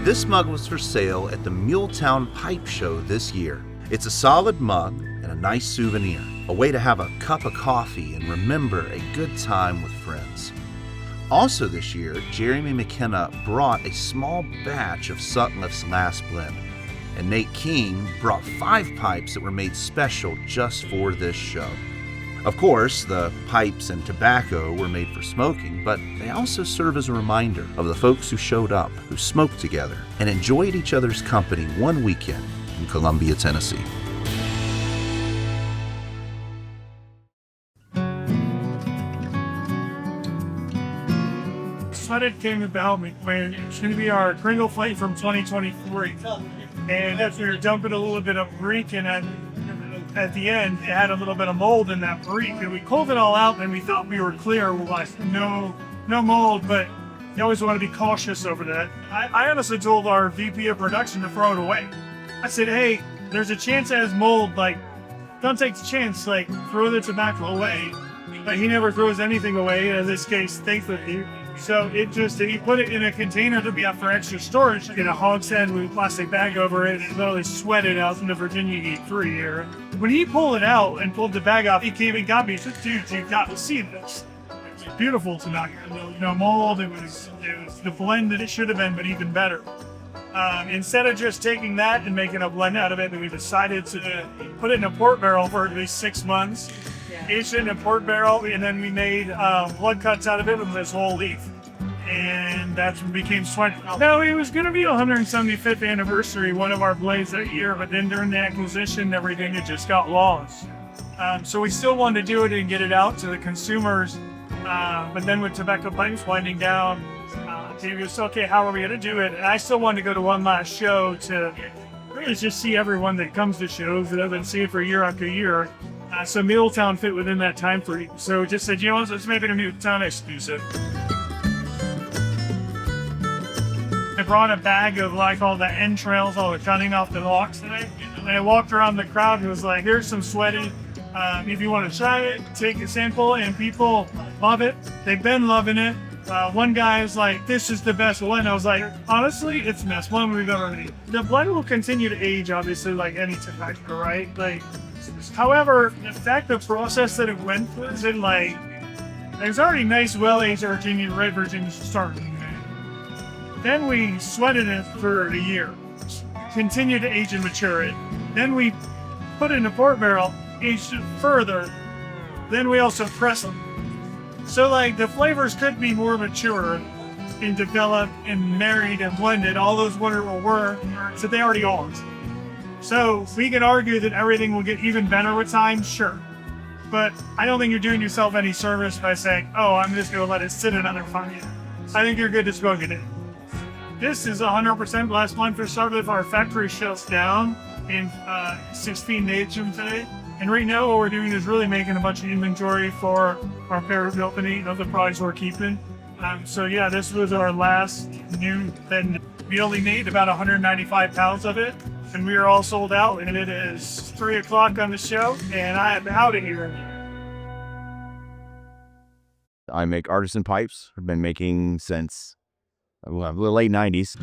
This mug was for sale at the Muletown Pipe Show this year. It's a solid mug and a nice souvenir, a way to have a cup of coffee and remember a good time with friends. Also this year, Jeremy McKenna brought a small batch of Sutliff's Last Blend, and Nate King brought 5 pipes that were made special just for this show. Of course, the pipes and tobacco were made for smoking, but they also serve as a reminder of the folks who showed up, who smoked together, and enjoyed each other's company one weekend in Columbia, Tennessee. Sutliff came about when it's going to be our Kringle flight from 2023. And as we were dumping a little bit of reek in it, at the end, it had a little bit of mold in that reek. And we pulled it all out and we thought we were clear. We're like, no mold, but you always want to be cautious over that. I honestly told our VP of production to throw it away. I said, hey, there's a chance it has mold. Like, don't take the chance, like, throw the tobacco away. But he never throws anything away, in this case, thankfully. So he put it in a container to be up for extra storage in a hogshead with a plastic bag over it and literally sweated out in the Virginia E3 era. When he pulled it out and pulled the bag off, he came and got me. He said, dude, you got to see this. It's beautiful tobacco. No mold. It was the blend that it should have been, but even better. Instead of just taking that and making a blend out of it, we decided to put it in a port barrel for at least 6 months. Aged it in a port barrel, and then we made blood cuts out of it with this whole leaf. And that's when it became sweat. No, it was going to be 175th anniversary, one of our blades that year, but then during the acquisition and everything, it just got lost. So we still wanted to do it and get it out to the consumers. But then with tobacco pipes winding down, it was okay, how are we going to do it? And I still wanted to go to one last show to really just see everyone that comes to shows that I've been seeing for year after year. So Muletown fit within that time frame. So just said, you know, let's make it a Muletown exclusive. I brought a bag of like all the entrails, all the cutting off the locks today. And I walked around the crowd and was like, here's some sweaty. If you want to try it, take a sample, and people love it. They've been loving it. One guy was like, this is the best blend. I was like, honestly, it's the best one we've ever made. The blend will continue to age, obviously, like any tobacco, right? Like, however, the process that it went through is in like, there's already nice, well-aged Virginia, red Virginia starting. Then we sweated it for a year, continued to age and mature it. Then we put it in a port barrel, aged it further. Then we also pressed them. So like the flavors could be more mature and developed and married and blended. All those wonderful words that they already aren't. So we can argue that everything will get even better with time, sure. But I don't think you're doing yourself any service by saying, oh, I'm just going to let it sit another 5 years. I think you're good to smoke it in. This is 100% last one for Sutliff. Our factory shuts down in 16 days from today. And right now what we're doing is really making a bunch of inventory for our paraphernalia of the products we're keeping. So yeah, this was our last new blend. We only made about 195 pounds of it. And we are all sold out, and it is 3 o'clock on the show, and I am out of here. I make Artisan pipes. I've been making since the late 90s.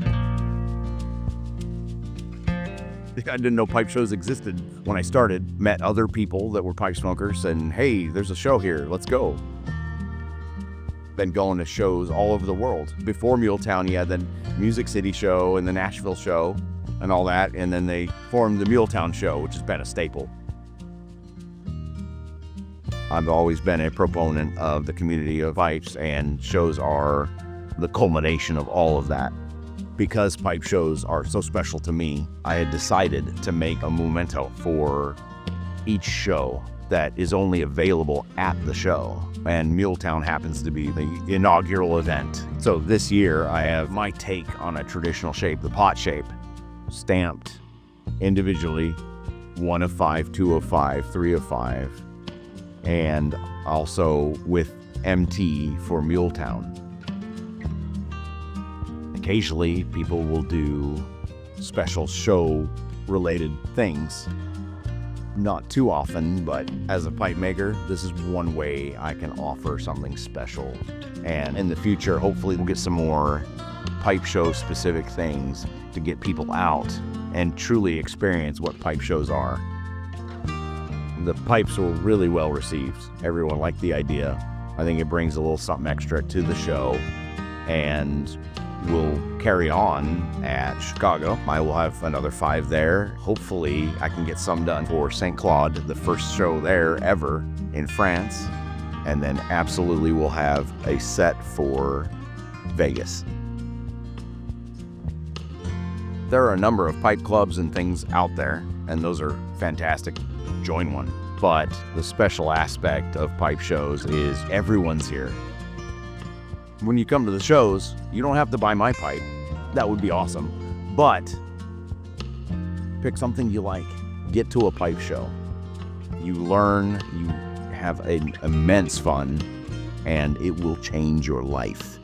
I didn't know pipe shows existed when I started. Met other people that were pipe smokers, and hey, there's a show here, let's go. Been going to shows all over the world. Before Muletown, you had the Music City show and the Nashville show and all that, and then they formed the Muletown show, which has been a staple. I've always been a proponent of the community of pipes, and shows are the culmination of all of that. Because pipe shows are so special to me, I had decided to make a memento for each show that is only available at the show. And Muletown happens to be the inaugural event. So this year I have my take on a traditional shape, the pot shape, stamped individually, 1 of 5, 2 of 5, 3 of 5, and also with MT for Muletown. Occasionally, people will do special show-related things. Not too often, but as a pipe maker, this is one way I can offer something special. And in the future, hopefully we'll get some more pipe show specific things to get people out and truly experience what pipe shows are. The pipes were really well received. Everyone liked the idea. I think it brings a little something extra to the show, and we'll carry on at Chicago. I will have another 5 there. Hopefully I can get some done for St. Claude, the first show there ever in France. And then absolutely we'll have a set for Vegas. There are a number of pipe clubs and things out there, and those are fantastic. Join one. But the special aspect of pipe shows is everyone's here. When you come to the shows, you don't have to buy my pipe. That would be awesome. But pick something you like. Get to a pipe show. You learn, you have an immense fun, and it will change your life.